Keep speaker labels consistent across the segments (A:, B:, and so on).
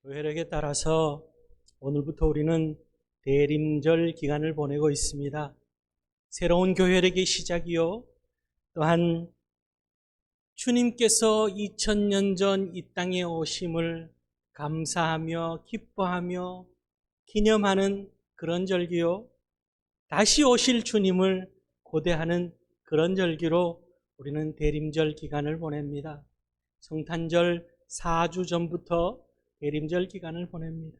A: 교회력에 따라서 오늘부터 우리는 대림절 기간을 보내고 있습니다. 새로운 교회력의 시작이요. 또한 주님께서 2000년 전 이 땅에 오심을 감사하며 기뻐하며 기념하는 그런 절기요. 다시 오실 주님을 고대하는 그런 절기로 우리는 대림절 기간을 보냅니다. 성탄절 4주 전부터 대림절 기간을 보냅니다.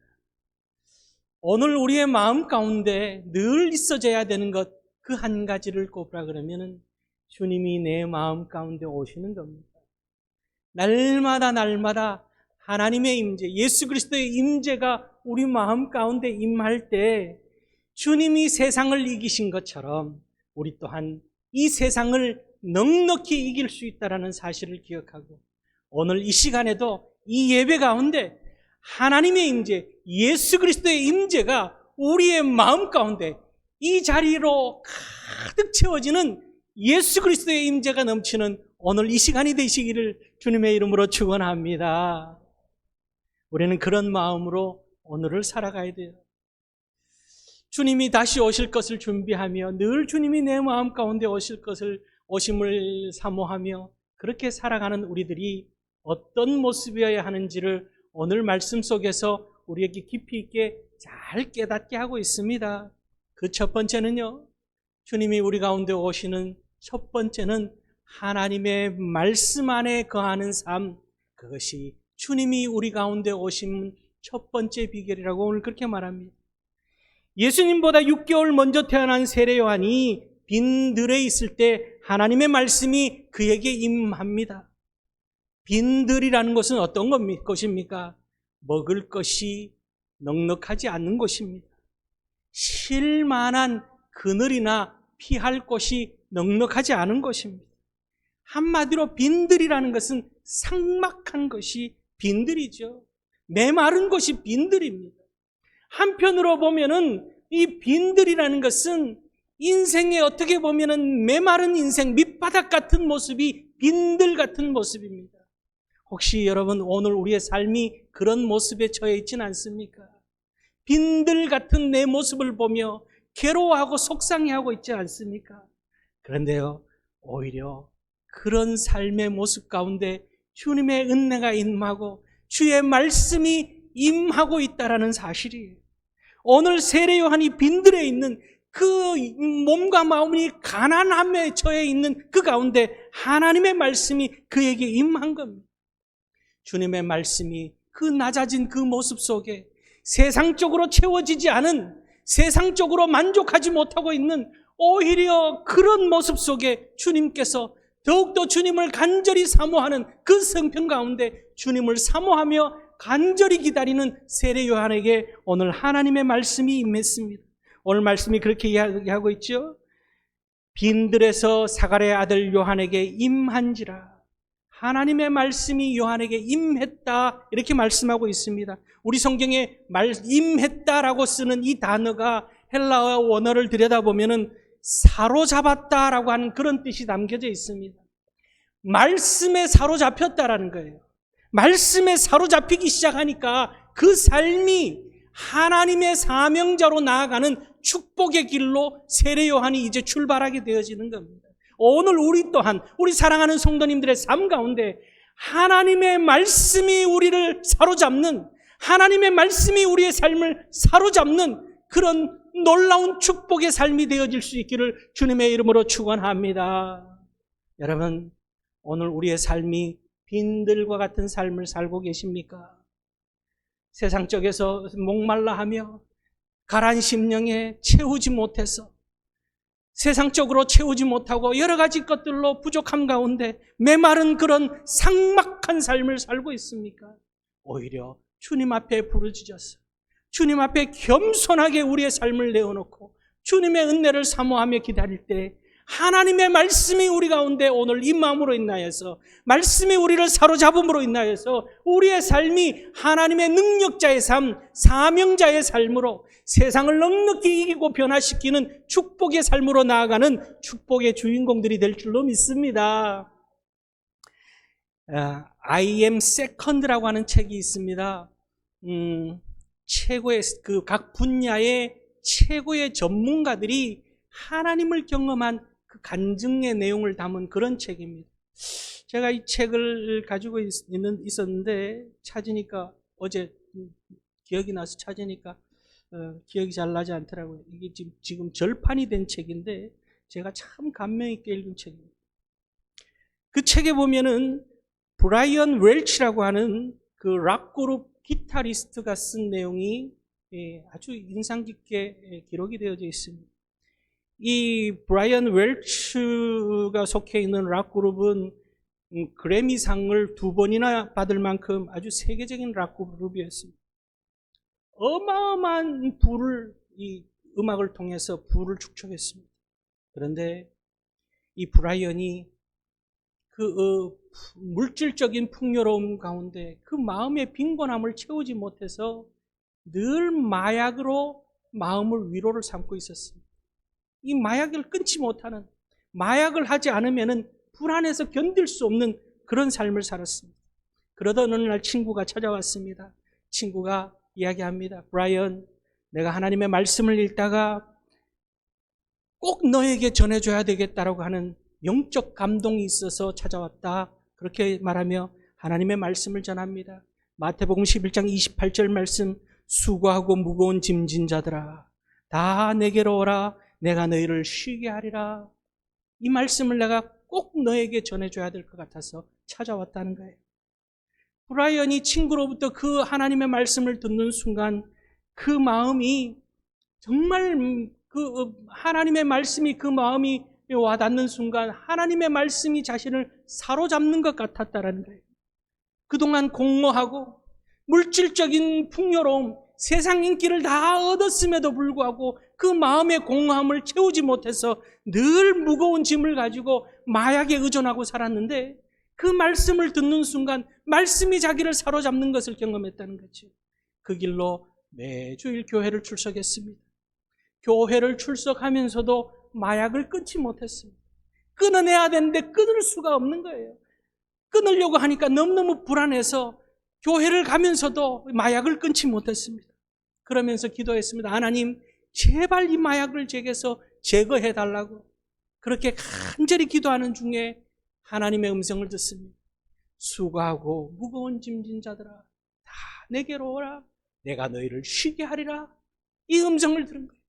A: 오늘 우리의 마음 가운데 늘 있어져야 되는 것, 그 한 가지를 꼽으라 그러면은 주님이 내 마음 가운데 오시는 겁니다. 날마다 하나님의 임재, 예수 그리스도의 임재가 우리 마음 가운데 임할 때 주님이 세상을 이기신 것처럼 우리 또한 이 세상을 넉넉히 이길 수 있다는 사실을 기억하고 오늘 이 시간에도 이 예배 가운데 하나님의 임재, 예수 그리스도의 임재가 우리의 마음 가운데 이 자리로 가득 채워지는 예수 그리스도의 임재가 넘치는 오늘 이 시간이 되시기를 주님의 이름으로 축원합니다. 우리는 그런 마음으로 오늘을 살아가야 돼요. 주님이 다시 오실 것을 준비하며 늘 주님이 내 마음 가운데 오심을 사모하며 그렇게 살아가는 우리들이 어떤 모습이어야 하는지를 오늘 말씀 속에서 우리에게 깊이 있게 잘 깨닫게 하고 있습니다. 그 첫 번째는요, 주님이 우리 가운데 오시는 첫 번째는 하나님의 말씀 안에 거하는 삶, 그것이 주님이 우리 가운데 오신 첫 번째 비결이라고 오늘 그렇게 말합니다. 예수님보다 6개월 먼저 태어난 세례 요한이 빈 들에 있을 때 하나님의 말씀이 그에게 임합니다. 빈 들이라는 것은 어떤 것입니까? 먹을 것이 넉넉하지 않는 곳입니다. 쉴 만한 그늘이나 피할 곳이 넉넉하지 않은 곳입니다. 한마디로 빈들이라는 것은 삭막한 것이 빈들이죠. 메마른 곳이 빈들입니다. 한편으로 보면은 이 빈들이라는 것은 인생에 어떻게 보면은 메마른 인생, 밑바닥 같은 모습이 빈들 같은 모습입니다. 혹시 여러분 오늘 우리의 삶이 그런 모습에 처해 있지는 않습니까? 빈들 같은 내 모습을 보며 괴로워하고 속상해하고 있지 않습니까? 그런데요, 오히려 그런 삶의 모습 가운데 주님의 은혜가 임하고 주의 말씀이 임하고 있다라는 사실이에요. 오늘 세례 요한이 빈들에 있는 그 몸과 마음이 가난함에 처해 있는 그 가운데 하나님의 말씀이 그에게 임한 겁니다. 주님의 말씀이 그 낮아진 그 모습 속에 세상적으로 채워지지 않은, 세상적으로 만족하지 못하고 있는 오히려 그런 모습 속에 주님께서 더욱더 주님을 간절히 사모하는 그 성편 가운데 주님을 사모하며 간절히 기다리는 세례 요한에게 오늘 하나님의 말씀이 임했습니다. 오늘 말씀이 그렇게 이야기하고 있죠. 빈들에서 사가랴의 아들 요한에게 임한지라. 하나님의 말씀이 요한에게 임했다, 이렇게 말씀하고 있습니다. 우리 성경에 임했다라고 쓰는 이 단어가 헬라어 원어를 들여다보면은 사로잡았다라고 하는 그런 뜻이 담겨져 있습니다. 말씀에 사로잡혔다라는 거예요. 말씀에 사로잡히기 시작하니까 그 삶이 하나님의 사명자로 나아가는 축복의 길로 세례 요한이 이제 출발하게 되어지는 겁니다. 오늘 우리 또한 우리 사랑하는 성도님들의 삶 가운데 하나님의 말씀이 우리를 사로잡는, 하나님의 말씀이 우리의 삶을 사로잡는 그런 놀라운 축복의 삶이 되어질 수 있기를 주님의 이름으로 축원합니다. 여러분, 오늘 우리의 삶이 빈들과 같은 삶을 살고 계십니까? 세상 쪽에서 목말라 하며 가란 심령에 채우지 못해서 세상적으로 채우지 못하고 여러 가지 것들로 부족함 가운데 메마른 그런 삭막한 삶을 살고 있습니까? 오히려 주님 앞에 부르짖어서 주님 앞에 겸손하게 우리의 삶을 내어놓고 주님의 은혜를 사모하며 기다릴 때 하나님의 말씀이 우리 가운데 오늘 임함으로 인하여서, 말씀이 우리를 사로잡음으로 인하여서 우리의 삶이 하나님의 능력자의 삶, 사명자의 삶으로 세상을 넉넉히 이기고 변화시키는 축복의 삶으로 나아가는 축복의 주인공들이 될 줄로 믿습니다. I am second라고 하는 책이 있습니다. 최고의 그 각 분야의 최고의 전문가들이 하나님을 경험한 그 간증의 내용을 담은 그런 책입니다. 제가 이 책을 가지고 있었는데 찾으니까 어제 기억이 나서 찾으니까 기억이 잘 나지 않더라고요. 이게 지금 절판이 된 책인데 제가 참 감명 있게 읽은 책입니다. 그 책에 보면은 브라이언 웰치라고 하는 그 락그룹 기타리스트가 쓴 내용이 아주 인상 깊게 기록이 되어져 있습니다. 이 브라이언 웰치가 속해 있는 락그룹은 그래미상을 2번이나 받을 만큼 아주 세계적인 락그룹이었습니다. 어마어마한 부를 이 음악을 통해서 부를 축적했습니다. 그런데 이 브라이언이 그 물질적인 풍요로움 가운데 그 마음의 빈곤함을 채우지 못해서 늘 마약으로 마음을 위로를 삼고 있었습니다. 이 마약을 끊지 못하는, 마약을 하지 않으면 불안해서 견딜 수 없는 그런 삶을 살았습니다. 그러던 어느 날 친구가 찾아왔습니다. 친구가 이야기합니다. 브라이언, 내가 하나님의 말씀을 읽다가 꼭 너에게 전해줘야 되겠다라고 하는 영적 감동이 있어서 찾아왔다. 그렇게 말하며 하나님의 말씀을 전합니다. 마태복음 11장 28절 말씀, 수고하고 무거운 짐진 자들아 다 내게로 오라, 내가 너희를 쉬게 하리라. 이 말씀을 내가 꼭 너에게 전해줘야 될 것 같아서 찾아왔다는 거예요. 브라이언이 친구로부터 그 하나님의 말씀을 듣는 순간 그 마음이 정말 그 하나님의 말씀이 그 마음이 와닿는 순간 하나님의 말씀이 자신을 사로잡는 것 같았다는 거예요. 그동안 공허하고 물질적인 풍요로움, 세상 인기를 다 얻었음에도 불구하고 그 마음의 공허함을 채우지 못해서 늘 무거운 짐을 가지고 마약에 의존하고 살았는데 그 말씀을 듣는 순간 말씀이 자기를 사로잡는 것을 경험했다는 거죠. 그 길로 매주일 교회를 출석했습니다. 교회를 출석하면서도 마약을 끊지 못했습니다. 끊어내야 되는데 끊을 수가 없는 거예요. 끊으려고 하니까 너무너무 불안해서 교회를 가면서도 마약을 끊지 못했습니다. 그러면서 기도했습니다. 하나님, 제발 이 마약을 제게서 제거해달라고. 그렇게 간절히 기도하는 중에 하나님의 음성을 듣습니다. 수고하고 무거운 짐진 자들아 다 내게로 오라, 내가 너희를 쉬게 하리라. 이 음성을 들은 거예요.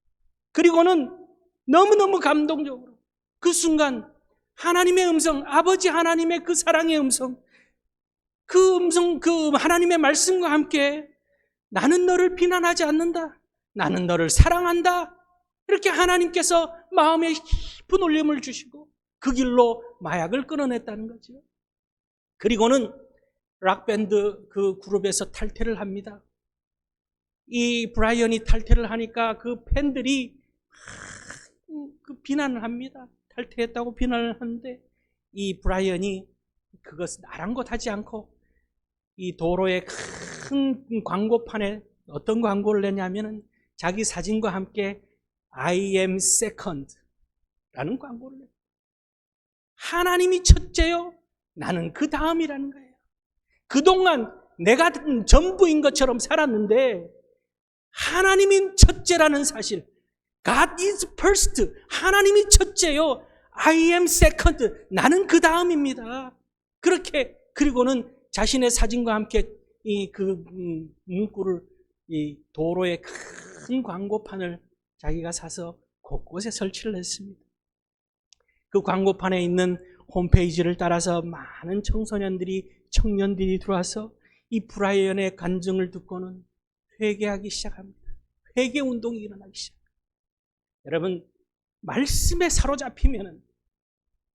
A: 그리고는 너무너무 감동적으로 그 순간 하나님의 음성, 아버지 하나님의 그 사랑의 음성, 그 하나님의 말씀과 함께 나는 너를 비난하지 않는다, 나는 너를 사랑한다, 이렇게 하나님께서 마음에 깊은 울림을 주시고 그 길로 마약을 끊어냈다는 거죠. 그리고는 락밴드 그 그룹에서 탈퇴를 합니다. 이 브라이언이 탈퇴를 하니까 그 팬들이 그 비난을 합니다. 탈퇴했다고 비난을 하는데 이 브라이언이 그것을 아랑곳하지 않고 이 도로의 큰 광고판에 어떤 광고를 내냐면은 자기 사진과 함께 I am second 라는 광고를 내요. 하나님이 첫째요, 나는 그 다음이라는 거예요. 그동안 내가 전부인 것처럼 살았는데 하나님이 첫째라는 사실, God is first, 하나님이 첫째요, I am second, 나는 그 다음입니다. 그렇게, 그리고는 자신의 사진과 함께 문구를 이 도로의 큰 광고판을 자기가 사서 곳곳에 설치를 했습니다. 그 광고판에 있는 홈페이지를 따라서 많은 청년들이 들어와서 이 브라이언의 간증을 듣고는 회개하기 시작합니다. 회개 운동이 일어나기 시작합니다. 여러분, 말씀에 사로잡히면은,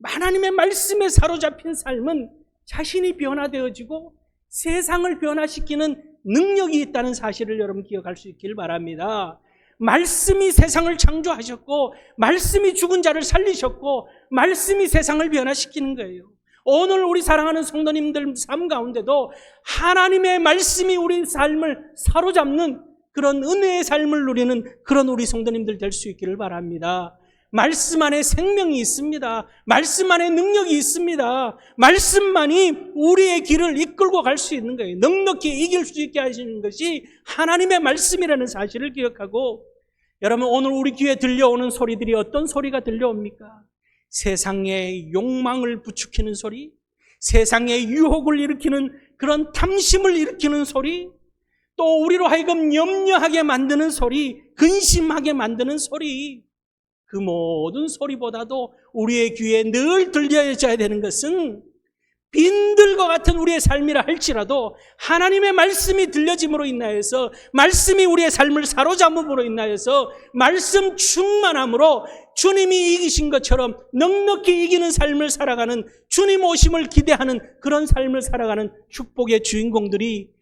A: 하나님의 말씀에 사로잡힌 삶은 자신이 변화되어지고 세상을 변화시키는 능력이 있다는 사실을 여러분 기억할 수 있길 바랍니다. 말씀이 세상을 창조하셨고, 말씀이 죽은 자를 살리셨고, 말씀이 세상을 변화시키는 거예요. 오늘 우리 사랑하는 성도님들 삶 가운데도 하나님의 말씀이 우리 삶을 사로잡는 그런 은혜의 삶을 누리는 그런 우리 성도님들 될 수 있기를 바랍니다. 말씀 안에 생명이 있습니다. 말씀 안에 능력이 있습니다. 말씀만이 우리의 길을 이끌고 갈 수 있는 거예요. 넉넉히 이길 수 있게 하시는 것이 하나님의 말씀이라는 사실을 기억하고, 여러분, 오늘 우리 귀에 들려오는 소리들이 어떤 소리가 들려옵니까? 세상의 욕망을 부추기는 소리, 세상의 유혹을 일으키는 그런 탐심을 일으키는 소리, 또 우리로 하여금 염려하게 만드는 소리, 근심하게 만드는 소리, 그 모든 소리보다도 우리의 귀에 늘 들려져야 되는 것은 빈들과 같은 우리의 삶이라 할지라도 하나님의 말씀이 들려짐으로 인하여서, 말씀이 우리의 삶을 사로잡음으로 인하여서, 말씀 충만함으로 주님이 이기신 것처럼 넉넉히 이기는 삶을 살아가는, 주님 오심을 기대하는 그런 삶을 살아가는 축복의 주인공들이,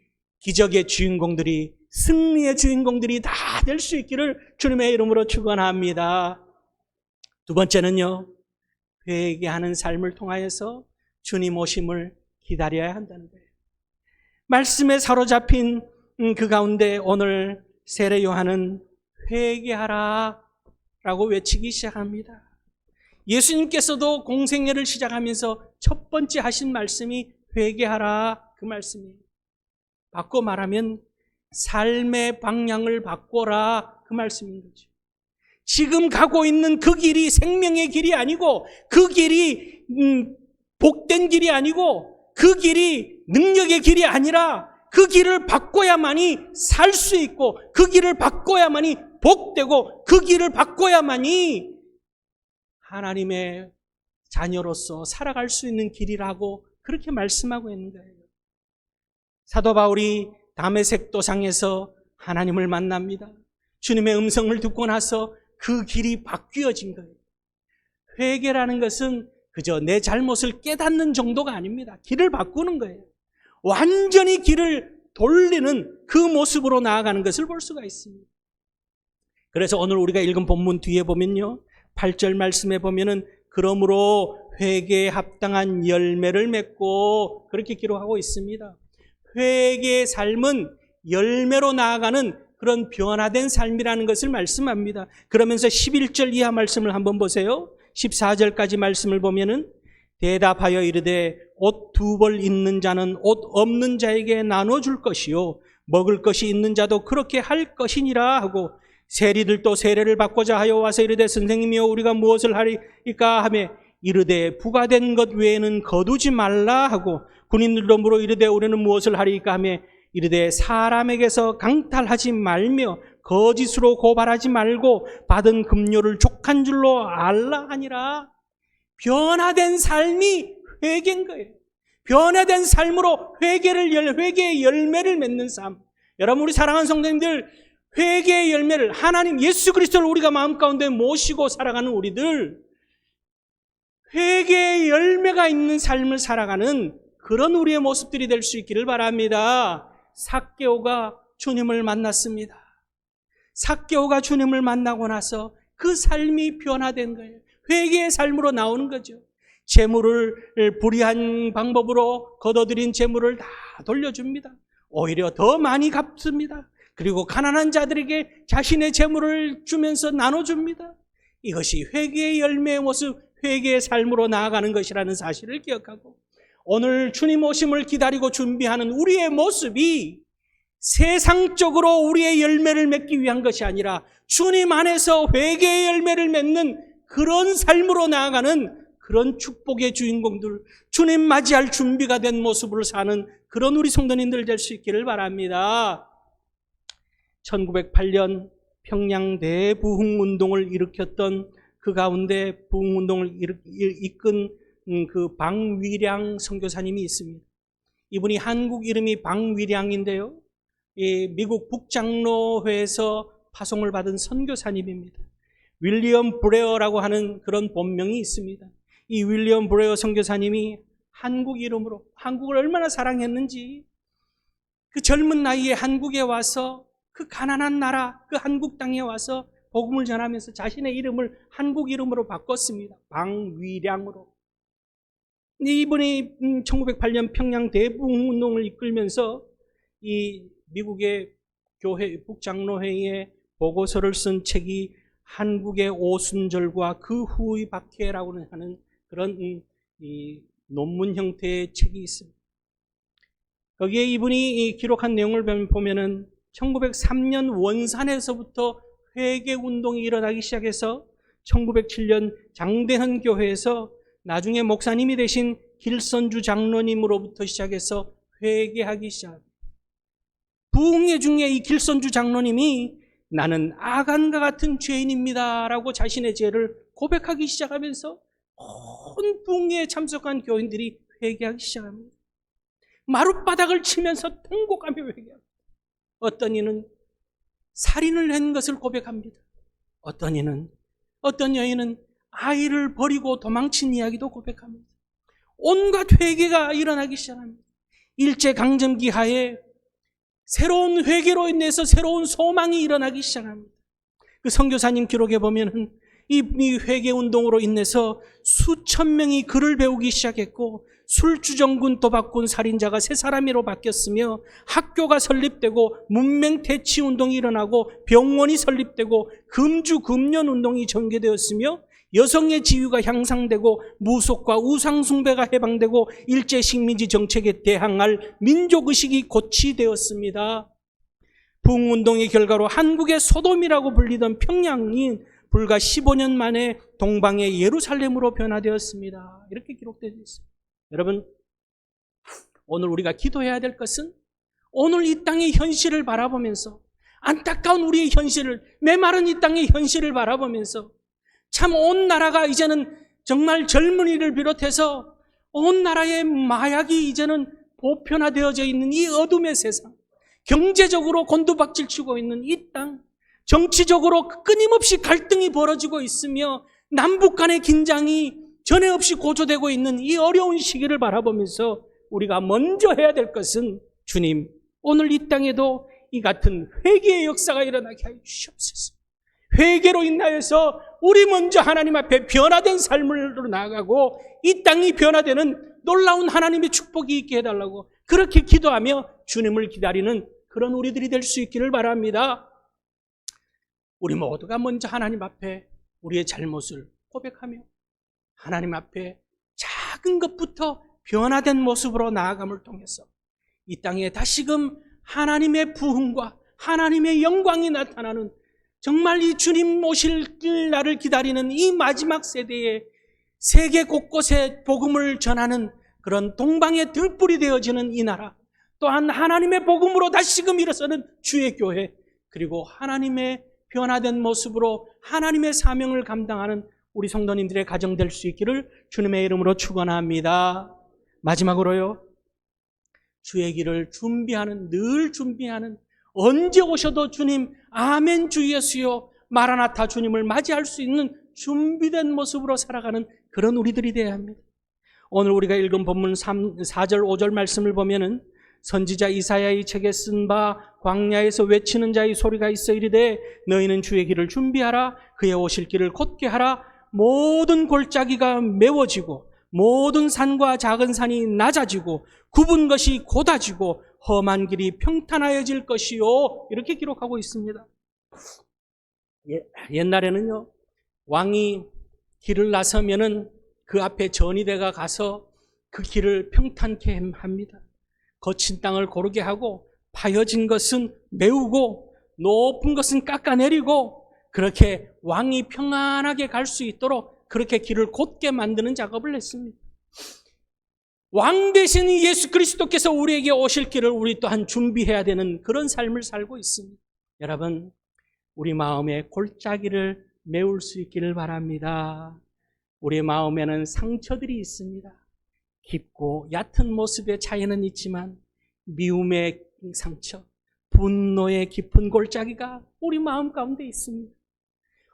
A: 기적의 주인공들이, 승리의 주인공들이 다 될 수 있기를 주님의 이름으로 축원합니다. 두 번째는요, 회개하는 삶을 통하여서 주님 오심을 기다려야 한다는 거예요. 말씀에 사로잡힌 그 가운데 오늘 세례 요한은 회개하라 라고 외치기 시작합니다. 예수님께서도 공생애를 시작하면서 첫 번째 하신 말씀이 회개하라, 그 말씀이에요. 바꿔 말하면 삶의 방향을 바꿔라, 그 말씀인 거죠. 지금 가고 있는 그 길이 생명의 길이 아니고, 그 길이 복된 길이 아니고, 그 길이 능력의 길이 아니라, 그 길을 바꿔야만이 살 수 있고, 그 길을 바꿔야만이 복되고, 그 길을 바꿔야만이 하나님의 자녀로서 살아갈 수 있는 길이라고 그렇게 말씀하고 있는 거예요. 사도 바울이 다메섹 도상에서 하나님을 만납니다. 주님의 음성을 듣고 나서 그 길이 바뀌어진 거예요. 회개라는 것은 그저 내 잘못을 깨닫는 정도가 아닙니다. 길을 바꾸는 거예요. 완전히 길을 돌리는 그 모습으로 나아가는 것을 볼 수가 있습니다. 그래서 오늘 우리가 읽은 본문 뒤에 보면요, 8절 말씀에 보면은 그러므로 회개에 합당한 열매를 맺고, 그렇게 기록하고 있습니다. 회개의 삶은 열매로 나아가는 그런 변화된 삶이라는 것을 말씀합니다. 그러면서 11절 이하 말씀을 한번 보세요. 14절까지 말씀을 보면은 대답하여 이르되 옷 2벌 있는 자는 옷 없는 자에게 나눠줄 것이요 먹을 것이 있는 자도 그렇게 할 것이니라 하고, 세리들도 세례를 받고자 하여 와서 이르되 선생님이여 우리가 무엇을 하리까 하며 이르되 부과된 것 외에는 거두지 말라 하고, 군인들도 물어 이르되 우리는 무엇을 하리까 하며 이르되 사람에게서 강탈하지 말며 거짓으로 고발하지 말고 받은 급료를 족한 줄로 알라 하니라. 변화된 삶이 회개인 거예요. 변화된 삶으로 회개의 열매를 맺는 삶. 여러분, 우리 사랑하는 성도님들, 회개의 열매를, 하나님 예수 그리스도를 우리가 마음 가운데 모시고 살아가는 우리들, 회개의 열매가 있는 삶을 살아가는 그런 우리의 모습들이 될 수 있기를 바랍니다. 삭개오가 주님을 만났습니다. 삭개오가 주님을 만나고 나서 그 삶이 변화된 거예요. 회개의 삶으로 나오는 거죠. 재물을 불의한 방법으로 거둬들인 재물을 다 돌려줍니다. 오히려 더 많이 갚습니다. 그리고 가난한 자들에게 자신의 재물을 주면서 나눠줍니다. 이것이 회개의 열매의 모습, 회개의 삶으로 나아가는 것이라는 사실을 기억하고, 오늘 주님 오심을 기다리고 준비하는 우리의 모습이 세상적으로 우리의 열매를 맺기 위한 것이 아니라 주님 안에서 회개의 열매를 맺는 그런 삶으로 나아가는 그런 축복의 주인공들, 주님 맞이할 준비가 된 모습을 사는 그런 우리 성도님들 될 수 있기를 바랍니다. 1908년 평양 대부흥운동을 일으켰던 그 가운데 부흥운동을 이끈 그 방위량 선교사님이 있습니다. 이분이 한국 이름이 방위량인데요, 미국 북장로회에서 파송을 받은 선교사님입니다. 윌리엄 브레어라고 하는 그런 본명이 있습니다. 이 윌리엄 브레어 선교사님이 한국 이름으로 한국을 얼마나 사랑했는지, 그 젊은 나이에 한국에 와서 그 가난한 나라, 그 한국 땅에 와서 복음을 전하면서 자신의 이름을 한국 이름으로 바꿨습니다. 방위량으로. 이분이 1908년 평양 대부흥운동을 이끌면서 이 미국의 교회 북장로회의에 보고서를 쓴 책이 한국의 오순절과 그 후의 박해라고 하는 그런 이 논문 형태의 책이 있습니다. 거기에 이분이 기록한 내용을 보면은 1903년 원산에서부터 회개운동이 일어나기 시작해서 1907년 장대현 교회에서 나중에 목사님이 되신 길선주 장로님으로부터 시작해서 회개하기 시작합니다. 부흥회 중에 이 길선주 장로님이 나는 아간과 같은 죄인입니다 라고 자신의 죄를 고백하기 시작하면서 온 부흥회에 참석한 교인들이 회개하기 시작합니다. 마룻바닥을 치면서 통곡하며 회개합니다. 어떤 이는 살인을 한 것을 고백합니다. 어떤 여인은 아이를 버리고 도망친 이야기도 고백합니다. 온갖 회개가 일어나기 시작합니다. 일제강점기 하에 새로운 회개로 인해서 새로운 소망이 일어나기 시작합니다. 그 선교사님 기록에 보면은 이 회개운동으로 인해서 수천 명이 글을 배우기 시작했고 술주정군, 도박꾼, 살인자가 세 사람으로 바뀌었으며 학교가 설립되고 문맹퇴치운동이 일어나고 병원이 설립되고 금주금연운동이 전개되었으며 여성의 지위가 향상되고 무속과 우상숭배가 해방되고 일제식민지 정책에 대항할 민족의식이 고취되었습니다. 부흥운동의 결과로 한국의 소돔이라고 불리던 평양이 불과 15년 만에 동방의 예루살렘으로 변화되었습니다. 이렇게 기록되어 있습니다. 여러분, 오늘 우리가 기도해야 될 것은 오늘 이 땅의 현실을 바라보면서 안타까운 우리의 현실을, 메마른 이 땅의 현실을 바라보면서 참 온 나라가 이제는 정말 젊은이를 비롯해서 온 나라의 마약이 이제는 보편화되어져 있는 이 어둠의 세상, 경제적으로 곤두박질치고 있는 이 땅, 정치적으로 끊임없이 갈등이 벌어지고 있으며 남북 간의 긴장이 전에 없이 고조되고 있는 이 어려운 시기를 바라보면서 우리가 먼저 해야 될 것은 주님, 오늘 이 땅에도 이 같은 회개의 역사가 일어나게 하여 주시옵소서. 회개로 인하여서 우리 먼저 하나님 앞에 변화된 삶으로 나아가고 이 땅이 변화되는 놀라운 하나님의 축복이 있게 해달라고 그렇게 기도하며 주님을 기다리는 그런 우리들이 될 수 있기를 바랍니다. 우리 모두가 먼저 하나님 앞에 우리의 잘못을 고백하며 하나님 앞에 작은 것부터 변화된 모습으로 나아감을 통해서 이 땅에 다시금 하나님의 부흥과 하나님의 영광이 나타나는 정말 이 주님 오실 날을 기다리는 이 마지막 세대에 세계 곳곳에 복음을 전하는 그런 동방의 등불이 되어지는 이 나라, 또한 하나님의 복음으로 다시금 일어서는 주의 교회, 그리고 하나님의 변화된 모습으로 하나님의 사명을 감당하는 우리 성도님들의 가정 될 수 있기를 주님의 이름으로 축원합니다. 마지막으로요, 주의 길을 준비하는, 늘 준비하는, 언제 오셔도 주님 아멘 주 예수여 마라나타 주님을 맞이할 수 있는 준비된 모습으로 살아가는 그런 우리들이 되어야 합니다. 오늘 우리가 읽은 본문 4절 5절 말씀을 보면은 선지자 이사야의 책에 쓴 바 광야에서 외치는 자의 소리가 있어 이르되 너희는 주의 길을 준비하라, 그의 오실 길을 곧게 하라. 모든 골짜기가 메워지고 모든 산과 작은 산이 낮아지고 굽은 것이 곧아지고 험한 길이 평탄하여질 것이요, 이렇게 기록하고 있습니다. 옛날에는요, 왕이 길을 나서면은 그 앞에 전이대가 가서 그 길을 평탄케 합니다. 거친 땅을 고르게 하고 파여진 것은 메우고 높은 것은 깎아내리고 그렇게 왕이 평안하게 갈 수 있도록 그렇게 길을 곧게 만드는 작업을 했습니다. 왕 대신 예수 그리스도께서 우리에게 오실 길을 우리 또한 준비해야 되는 그런 삶을 살고 있습니다. 여러분, 우리 마음에 골짜기를 메울 수 있기를 바랍니다. 우리 마음에는 상처들이 있습니다. 깊고 얕은 모습의 차이는 있지만 미움의 상처, 분노의 깊은 골짜기가 우리 마음 가운데 있습니다.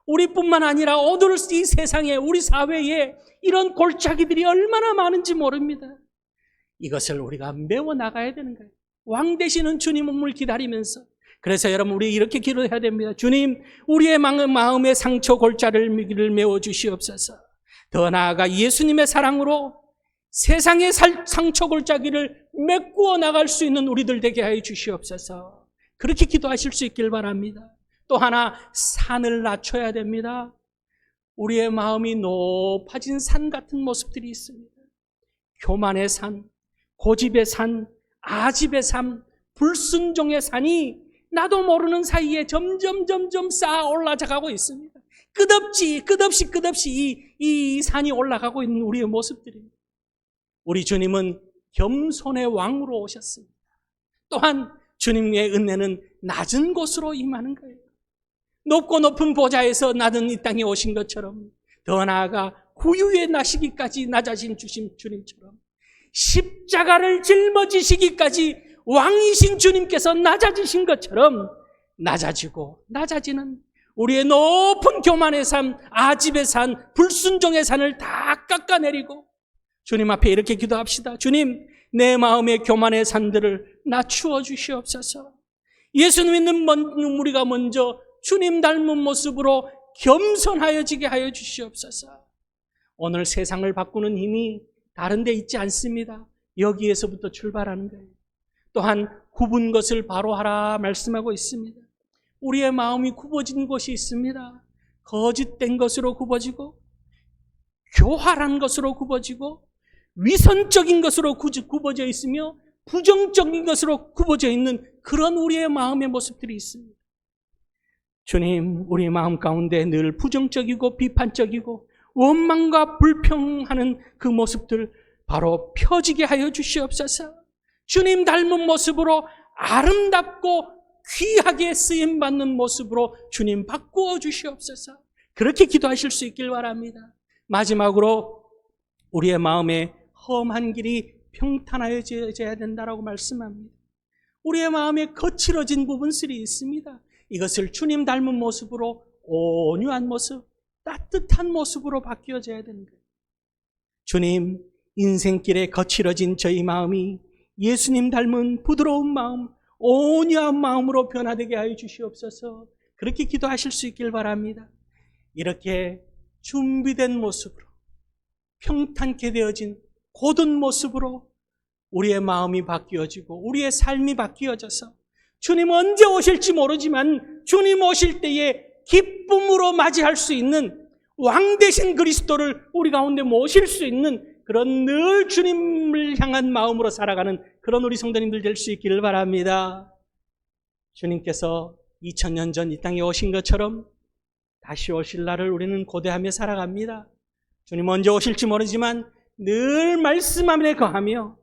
A: 우리뿐만 아니라 오늘 이 세상에, 우리 사회에 이런 골짜기들이 얼마나 많은지 모릅니다. 이것을 우리가 메워나가야 되는 거예요. 왕 되시는 주님을 기다리면서. 그래서 여러분, 우리 이렇게 기도해야 됩니다. 주님, 우리의 마음의 상처 골짜기를 메워주시옵소서. 더 나아가 예수님의 사랑으로 세상의 상처 골짜기를 메꾸어 나갈 수 있는 우리들 되게 하여 주시옵소서. 그렇게 기도하실 수 있길 바랍니다. 또 하나 산을 낮춰야 됩니다. 우리의 마음이 높아진 산 같은 모습들이 있습니다. 교만의 산, 고집의 산, 아집의 산, 불순종의 산이 나도 모르는 사이에 점점 쌓아 올라가고 있습니다. 끝없이 이 산이 올라가고 있는 우리의 모습들입니다. 우리 주님은 겸손의 왕으로 오셨습니다. 또한 주님의 은혜는 낮은 곳으로 임하는 거예요. 높고 높은 보좌에서 낮은 이 땅에 오신 것처럼, 더 나아가 구유에 나시기까지 낮아진 주님처럼, 십자가를 짊어지시기까지 왕이신 주님께서 낮아지신 것처럼 낮아지고 낮아지는 우리의 높은 교만의 산, 아집의 산, 불순종의 산을 다 깎아내리고 주님 앞에 이렇게 기도합시다. 주님, 내 마음의 교만의 산들을 낮추어 주시옵소서. 예수 믿는 우리가 먼저 주님 닮은 모습으로 겸손하여지게 하여 주시옵소서. 오늘 세상을 바꾸는 힘이 다른 데 있지 않습니다. 여기에서부터 출발하는 거예요. 또한 굽은 것을 바로 하라 말씀하고 있습니다. 우리의 마음이 굽어진 곳이 있습니다. 거짓된 것으로 굽어지고, 교활한 것으로 굽어지고, 위선적인 것으로 굽어져 있으며 부정적인 것으로 굽어져 있는 그런 우리의 마음의 모습들이 있습니다. 주님, 우리의 마음 가운데 늘 부정적이고 비판적이고 원망과 불평하는 그 모습들 바로 펴지게 하여 주시옵소서. 주님 닮은 모습으로 아름답고 귀하게 쓰임받는 모습으로 주님 바꾸어 주시옵소서. 그렇게 기도하실 수 있길 바랍니다. 마지막으로 우리의 마음에 험한 길이 평탄하여져야 된다고 말씀합니다. 우리의 마음에 거칠어진 부분들이 있습니다. 이것을 주님 닮은 모습으로, 온유한 모습, 따뜻한 모습으로 바뀌어져야 되는 거예요. 주님, 인생길에 거칠어진 저희 마음이 예수님 닮은 부드러운 마음, 온유한 마음으로 변화되게 하여 주시옵소서. 그렇게 기도하실 수 있길 바랍니다. 이렇게 준비된 모습으로, 평탄케 되어진 고든 모습으로 우리의 마음이 바뀌어지고 우리의 삶이 바뀌어져서 주님 언제 오실지 모르지만 주님 오실 때에 기쁨으로 맞이할 수 있는 왕 되신 그리스도를 우리 가운데 모실 수 있는 그런 늘 주님을 향한 마음으로 살아가는 그런 우리 성도님들 될 수 있기를 바랍니다. 주님께서 2000년 전 이 땅에 오신 것처럼 다시 오실 날을 우리는 고대하며 살아갑니다. 주님 언제 오실지 모르지만 늘 말씀 안에 거하며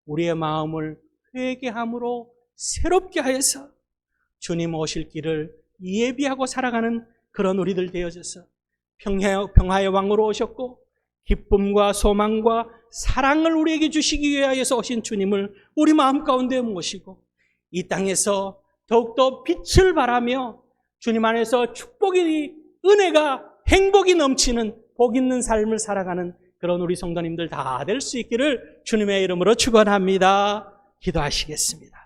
A: 우리의 마음을 회개함으로 새롭게 하여서 주님 오실 길을 예비하고 살아가는 그런 우리들 되어져서 평화의 왕으로 오셨고 기쁨과 소망과 사랑을 우리에게 주시기 위하여서 오신 주님을 우리 마음 가운데 모시고 이 땅에서 더욱더 빛을 발하며 주님 안에서 축복이, 은혜가, 행복이 넘치는 복 있는 삶을 살아가는 그런 우리 성도님들 다 될 수 있기를 주님의 이름으로 축원합니다. 기도하시겠습니다.